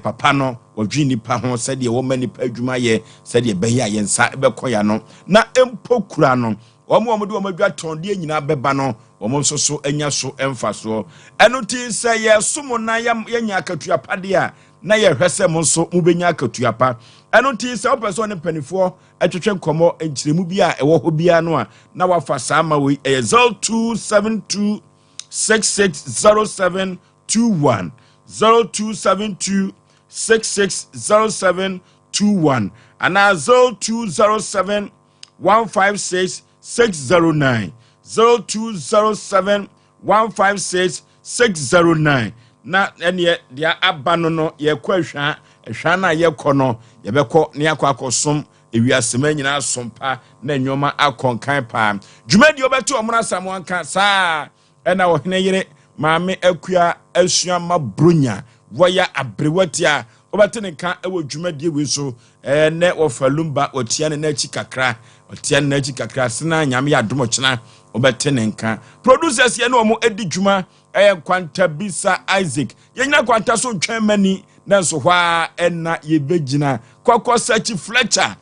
papa no odwi nipa ho said ye woman nipa adwuma ye said ye be ya yensa ebekọ ya no na empokura no omo de omo dwaton de nyina beba no omo so anya so emfa so eno tin say ye somo na ya nya akatua pade a na ye hwese mo so mu benya akatua pa eno tin say opeso ne panifo atwetwe nkomo enkyiremu bi a ewo ho bia no a na wafa sama we 0272 660721 0272 660721 and 0207 156 609 0207 156 609 na ene dia abano no ye kwahwa ehwa na ye kono ye beko ne akwakosom ewiasema nyina sompa na nyoma akonkan pa dwumadi obeto omra samonka saa ena wo hene yire maame akua asua mabronya waya abrewatia obatene kan ewo dwumadi we so ne ofalumba otia ne na chi kakra otia ne na chi kakra sena nyame ya domochena obetene nka producers ye no omo edi dwuma kwanta bisa Isaac yenya kwanta so twemani na so hwa ena ye begina kokko search Fletcher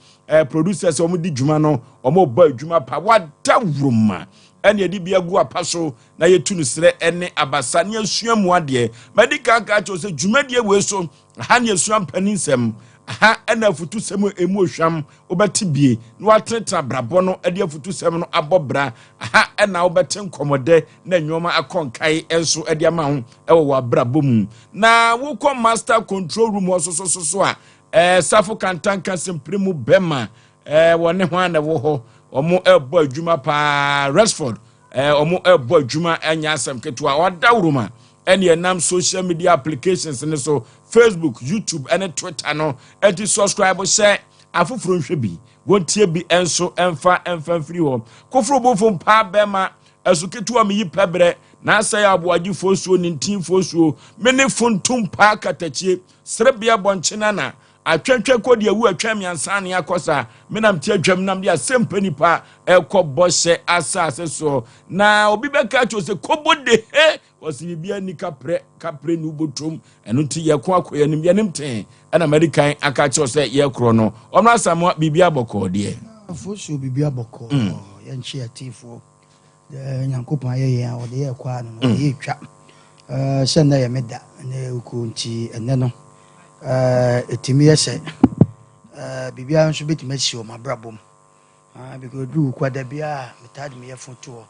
producers omo di dwuma no omo ba dwuma pa wada wroma ene edi bia gu apaso na yetu no sere ene abasa ne asuamu ade medical ka cho se dwumadie we so ha ne asuam panisem ha ena futu sem emu ohwam obeti bie na watreta brabo no ade afutu sem no abobra ha ena obeti nkomode na nwoma akonkai enso ade ama ho ewo wa brabo mu na wukọ master control room so a safo kantanka sempremu bema wone ho ana wo ho omo ebo adwuma pa Resford omo ebo adwuma anya asem ketua odawruma ene enam social media applications ne so Facebook, YouTube and Twitter no enti subscribe share afufuro nhwe bi wontie bi enso emfa free ho kofuro bofo pa bema esuketua me yipebre na Osei Aboagye Oforisuo ni ntin Oforisuo mene fontum pa katachie serebia bonchena na atwentwe kodi awu atwam yansane akosa menam tie atwam nam dia Asem Mpe Nipa ekobose asase so na obi beka cho se kobode osibia ni kapre nu botom eno ti ye ko akoya nim yanim ten na American aka cho se ye kro no ono asamo bibia boko de Oforisuo bibia boko ye nchi atifo nyankopon ye ode ye kwa no ye twa senda ye meda na ukunti ene no etimi yese bibia nso betime si o mabrabom because du kwada bia metade me yefoto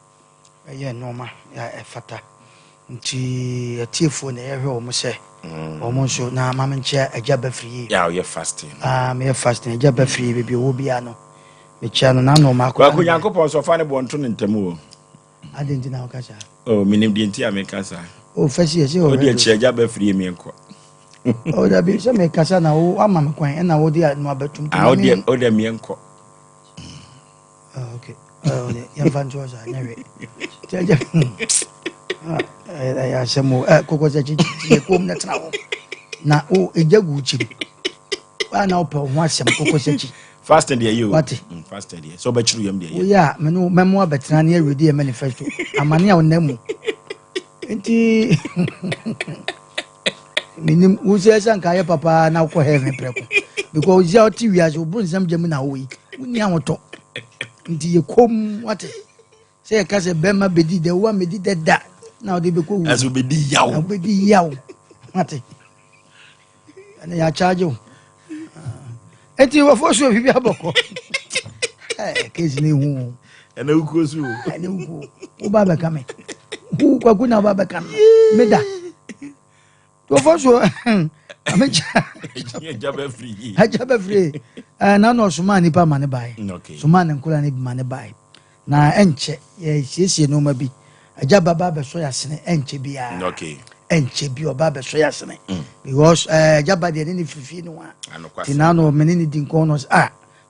ye noma ya efata nti atifo na ye hwe o mo se o mo nso na mamenche ajaba free ya ye fasting me fasting ajaba free bibia wo bia no me cha no na no makwa ko Yankopon so fa ne bonto ne ntemu o adenti na okasa oh minim di enti amekasa o fasi ye se o di echi ajaba free me enko o da bi se me kasa na o ama me kwan na wo di no abatum o de me enko okay yan fan so sa nyawe jaja ya semo koko se chi kom na tra wo na o ejagu chi wa na o pe ho asem koko se chi fasting there you what fasting there so bachiru yam there yeah me no memo abetra na ready manifesto amane a onamu enti minim uzesa nka ye papa na ko heaven preko because you oti wi as obu nsam jam na wo yi uni ahoto nti ye kom what say ka se bema bedi de wa medi de da na odi be ko wu as we bedi yaw what ana ya charge o enti Oforisuo bibia boko kezi ni hu ena ukosu ena uko o baba kame hu kwa kuna baba kame meda Oforisuo amecha ajaba free na no suma nipa mane bai suma ne nkula ne mane bai na enche ye siesie no ma bi ajaba baba so yasene enche bia enche bi oba be so yasene because ajaba de ni fifi no a tinano menini dinko no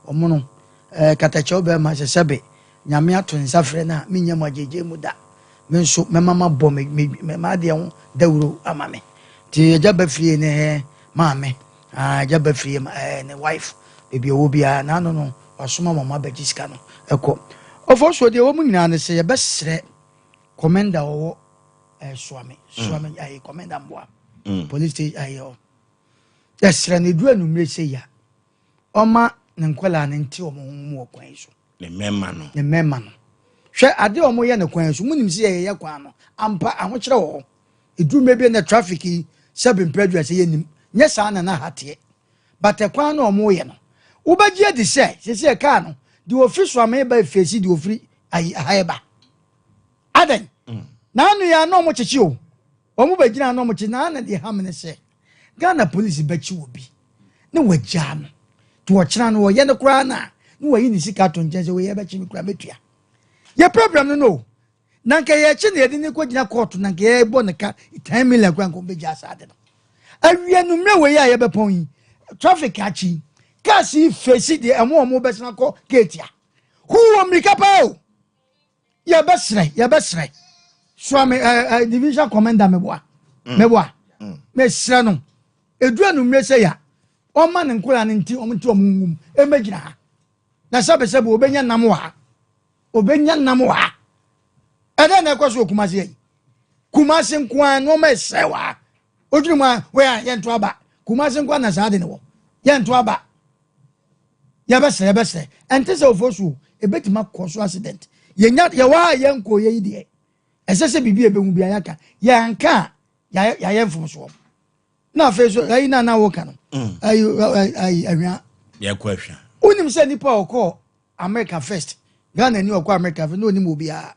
omo no katacho be ma sesebe nyame ato nsafre na menya majeje mu da menso memama bo me ma de ho dawuro amame ti ajaba fie ne maame ajaba fie ne wife bebi owo bia na no wasoma mama bagiska no eko Oforisuo de wo mu nyina ne se ye besre commander wo swami ayi commander mboa police station ayi yɛsrɛ no dua no mmere sɛ ya ɔma ne nkwala ne nti ɔmo mu wɔ kwan so ne mema no hwɛ ade ɔmo yɛ ne kwan so munim sɛ yɛyɛ kwan no ampa ahokyerɛ wɔ hɔ eduru maybe na traffic yi sɛbe mpɛdua sɛ yɛnim nyɛ saa na na hateɛ but kwan no ɔmo yɛ no wobɛgye adi sɛ kaa no de ofiri so ama ba efesi de ofiri ahaiba adan na anu ya na ɔmo kyekye o ɔmo bɛgyina na ɔmo kye na de ha mene sɛ Ghana police bɛkyi wɔ bi ne wagya no to wɔkyena no wɔyɛ no koraa na wɔyi ne sika to nkyɛn sɛ wɔyɛ bɛkyi no koraa bɛtua yɛ problem no na nka yɛkyi na yɛde ne kɔgyina court na nka yɛbɔ ne ka 10 million koraa nka ɔmbɛgya asade no awie no mmerɛ wɔyi a yɛbɛpɔn yi traffic akyi cars yi fesi de ɔmo bɛsena kɔ gate a wɔ mmirika paa o yɛbɛsrɛ so me division commander meboa mesrɛ no edua no mmerɛ sɛ ya ɔma ne nkola ne nti ɔmo nti ɔmo ngum ɛmɛgyina ha na sɛbɛsɛbɛ obɛnya nam wɔ ha ɛdɛ na ɛkɔ so Kumasi yi Kumasi nkoa no ɔma ɛsɛ wɔ ha odwiri mu a wɛa yɛnto aba Kumasi nkoa na saa de ne wɔ yɛnto aba yɛbɛsrɛ ɛnte sɛ Oforisuo ɛbɛtumi akɔ so accident yɛwɔ a yɛnkɔ yɛyi deɛ ɛsɛ sɛ biribi ɛbɛhu bi ayaka yɛanka a yɛayɛ mfomsoɔ na afei so ayi na woka no ayi ahwia yɛkɔ ahwia wonim sɛ nipa ɔkɔ America first Ghana ni ɔkɔ America first na onim obiara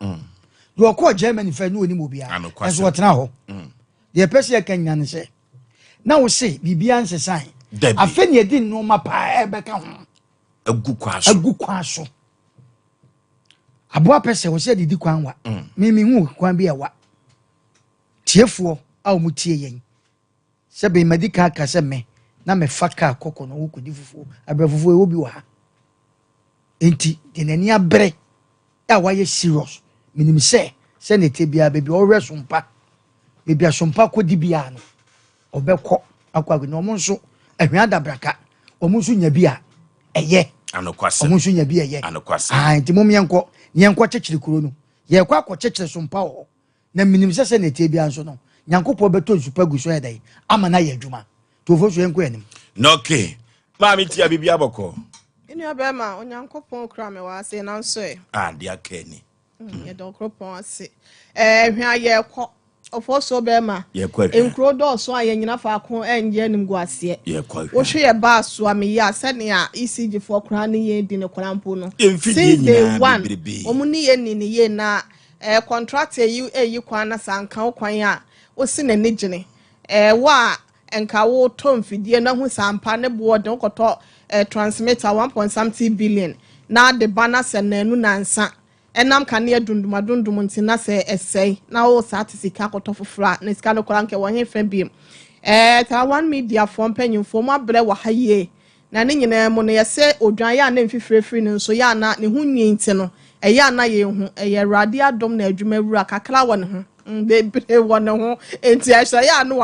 de ɔkɔ Germany first na onim obiara ɛso ɔtena hɔ deɛ pɛ sɛ yɛka nyina ne sɛ na wo se biribiara nsesan afei ne yɛdi nnoma paa ɛbɛka ho agu kwa so aboa pɛ sɛ wo sɛ didi kwan wa hu kwan bi ɛwa tiefoɔ a wɔn tie yɛn sɛ bɛn madi ka sɛ mɛ na mɛ fa kaa kɔkɔ na wɔkɔdi fufuo abirɛ fufuo ɛwɔ bi wɔ ha enti de n'ani abere a wayɛ serious minim sɛ ne te biara beebi ɔwɛ sompa beebi asompa kɔ di biara no ɔbɛkɔ akɔ agye na wɔn nso ɛhwɛ adabraka wɔn nso nya bi a ɛyɛ ɔmo nso nya bi ɛyɛ nti mo yɛnkɔ kyekyere kuro no yɛkɔ akɔ kyekyere sompa wɔ na minim sɛ ne te biara nso no Nyankopɔn bɛtɔ nsupa gu so yɛdɛ ama na yɛ adwuma to Oforisuo yɛnkɔ anim na okay maame tia bibia bɔkɔ inu abema Onyankopɔn kura me wa ase na nso de aka ni yɛ dɔnkropɔn ase hwe ayɛ kɔ Oforisuo bema enkuro dɔɔso a yɛnyina faako ɛnye anim gu aseɛ wo hwe yɛ ba so ameya sɛnea ECG fo kura ne yɛ di ne kwarampo no since day one omu ne yɛ ni ne yɛ na contract yi kwan na sanka kwan a osi na ne gene wa enka wo tom fidie na hu sampa ne board ne koto transmitter 1.something billion na de bana se nanu nansa enam kane adundum nti na se esei na wo satisika koto fofra na sika no kora nke wo he fa biem ta one media form panyimfo mo abre wa haye na ne nyina mo no yese odwan ya na mfifrefri ne nso ya na ne hu nwi nti no ya na ye hu rade adom na adwuma wura kakra wɔ ne ho bebre wone ho enti ahya ya no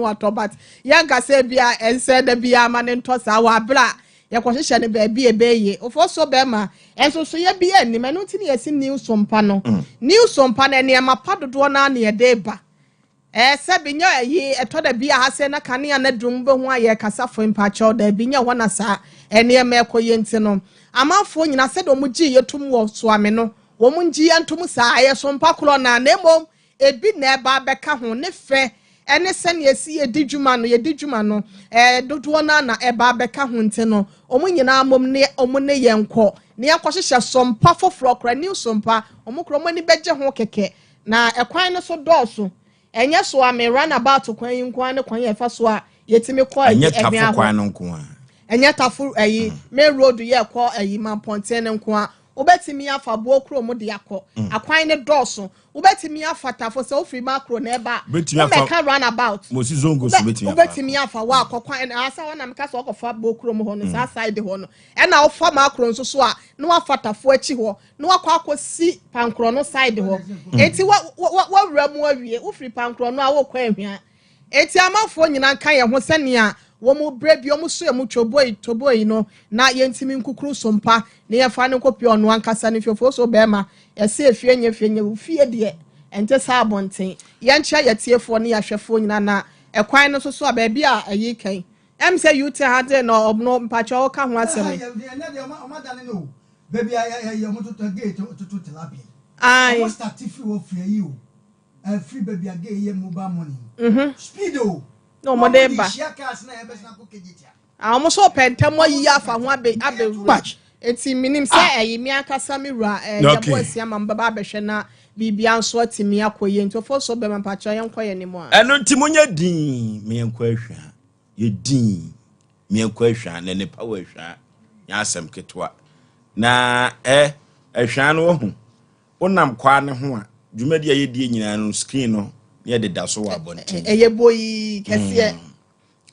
wato but ya gase bia ense da bia ma ne ntosa wa bra ya kwahyehyɛ ne ba bia ebeye Oforisuo be ma enso so ya bia ni manu ti ne yasim new sompa no ne ma padodo na ne de ba se binya yi etoda bia ha se na kane na drum be ho aye kasa fo mpa chaw da binya ho na sa ene ma ekoye nti no amafo nyina se do mu gi yetum wo so ame no wo mu ngi antum sa aye sompa kro na emom ebi na eba beka ho ne fe ene sene esi yedi dwuma no dodo na eba beka ho nti no omu nyina amom ne omu ne yenko ne yakohyehyɛ sompa foforo kra new sompa omu kro mani beje ho keke na ekwan ne so dɔɔso enye so ame run about kwan yi nkwan ne kwan ye fa so a yetimi kɔ enye tafo kwan no nko a enye tafo main road ye kɔ man ponten ne nko a obetimi afa bo kro mu de akɔ akwan ne dɔɔso obetimi afa tafo sɛ ofiri makro na eba meka run about mosi zongo so obetimi afa wa akɔkwan asa wana meka sɛ ɔkɔfa bo kro mu ho no sa side ho no ɛna ofa makro nso so a na wafa tafo achi ho na wakɔ akɔsi pankro no side ho enti wa wura mu awie ofiri pankro no a wokɔ ahwia enti amafo nyina kan ye ho sɛnea womu brebi omu so emu toboi no na yentimi nkukuru sompa ne yefa ne kopi ono ankasa ne Oforisuo bema yese efie nye fie de ente sa abonten yenchia yetiefo ne yahwefo nyina na ekwan no so a baabi a ayi kan Em say you te had no mpacho ka ho asem. Baby, I to gate to tilapia. I start if you offer you. Free baby a gay mobile money. Speedo. No more day ba. Almost open tell mo ya fa ho abe much. Enti minim say mi akasa mi ra ya boys ya mamba ba behwe na bibia nso atimi akoye nti ofo so be mpacho ye nkoye ni mo a. Eno ntimonya din me enko ahwa. Ye din me enko ahwa na ne pa wa ahwa. Ya asem ketwa. Na ahwa no ho. Wonam kwa ne ho a dwumadi a yedie nyina no screen no ye de da so wa bonten. Eye boyi kese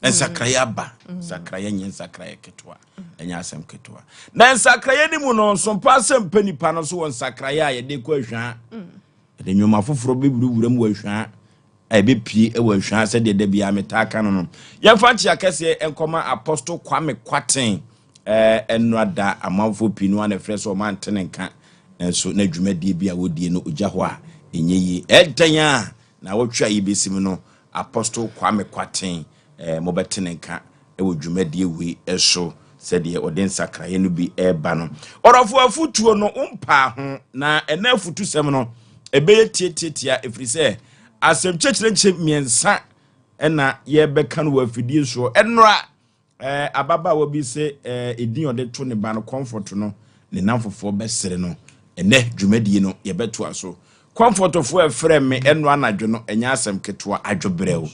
Ensakraya ba, sakraya nyen sakraya ketwa. Enya asem ketwa. Na ensakraya ni mu no Sompa Asem Mpe Nipa no so won sakraya ye de ko ahwa. De nyoma foforo beburu wuram wa ahwa. Ebe pie e wa ahwa se de bia metaka no no. Ye fa ntia kese enkoma Apostle Kwame Kwaten enrada amanfo pinu ana frɛ so man tenenka enso na dwumadie bia wodie no ogya ho a enyeyi edanya na wotwa yibesim no Apostle Kwame Kwaten mobetenenka wo dwumadie wi eso sɛdeɛ ɔden sakraye no bi eba no ɔrɔfo afutuo no umpa ho na ɛna afutusɛm no ebeye tietietia efiri sɛ asɛm kyekyerekye miensa ɛna yɛbɛka no wafidie so ɛnora ababa wo bi se edin ode to ne ba no comfort no ne namfofo besere no ene dwumadie no yebeto aso comfort fo efrɛ me eno anadwo no enya asem ketwa adwobrɛw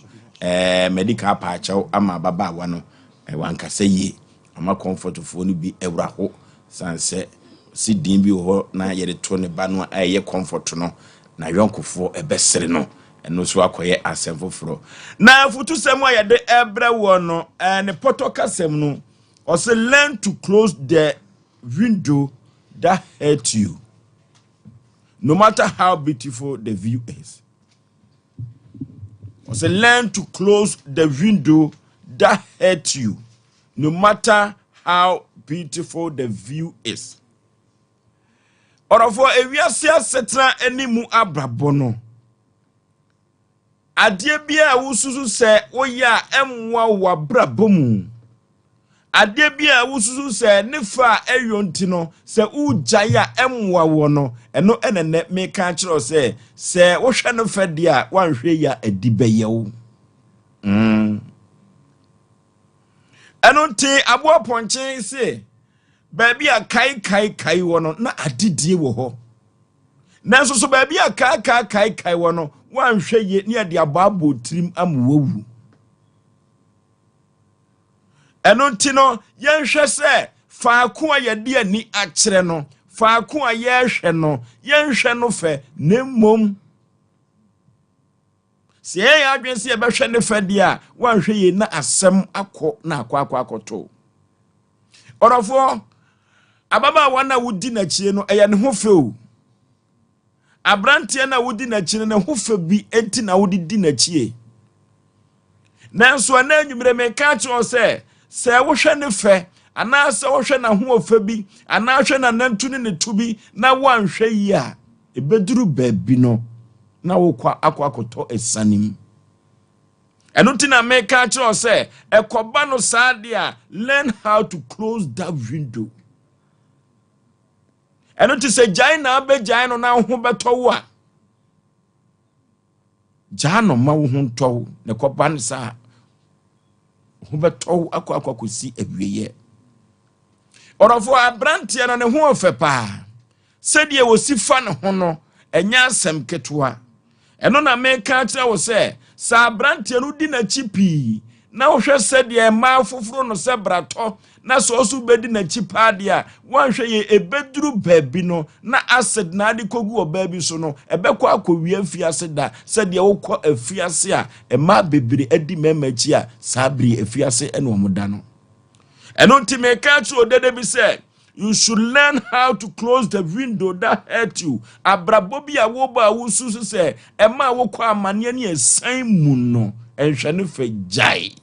medical paachew ama ababa wa no wankasa yi ama comfort fo no bi ewra ho sanse si din bi ho na yede to ne ba no ayɛ comfort no na yonkofo ebesere no eno so akoye asem foforo na futu sem a yede ebre wo no ne potoka sem no or say learn to close the window that hurt you no matter how beautiful the view is. Or say learn to close the window that hurt you no matter how beautiful the view is. Or for a wiasia setra enimu abrabono adie bia wususu se oya emwa wa brabomu adie bia wususu se nefa eyonti no se ujaya emwa wo no eno enene me ka kiro se wohwe no fede a wanhwe ya adibeyewo eno ti abo ponchen se baabi a kai wo no na adidie wo ho nanso so baabi a kai wo no wanhwe ye ne de ababo trim amwawu eno nti no yenhwe se faako a yede ani akyere no faako a yehwe no yenhwe no fe nemmom se ya adwen se ye behwe ne fe de a wanhwe ye na asem akọ na akọ orofo ababa wana wudi na chie no eye ne ho fe o abrantie na wudi na chine ne ho fa bi enti na wudi di na chie nanso na anwumre me ka cho se wo hwe ne fe ana se wo hwe na ho ofa bi ana hwe na nantu ne tubi na wanhwe yi a ebeduru baabi no na wo kwa akwakoto esanim eno ti na me ka cho se ekoba no saade a learn how to close that window. Eno ti se jai na be jai no na ho beto wo a ja no ma wo ho nto ne koba ne sa ho beto akwakosi awieye orofo abrantie no ne ho ofepa se die wo sifa ne ho no enya asem ketwa eno na me ka kire wo se sa abrantie no di na chipi na wo hwe se die ma foforo no se brato na so osu bedi na chipade a wanhwe ye ebeduru baabi no na acid na ade kogu obaabi so no ebekọ akowi afiase da se de wokọ afiase a ema bebere adi memachi a sabri afiase ene omoda no eno nti me ka tro dede bi se you should learn how to close the window that hurt you abrabobi a wo ba wo susu se ema wokọ amane ne esan mu no enhwe ne fa jai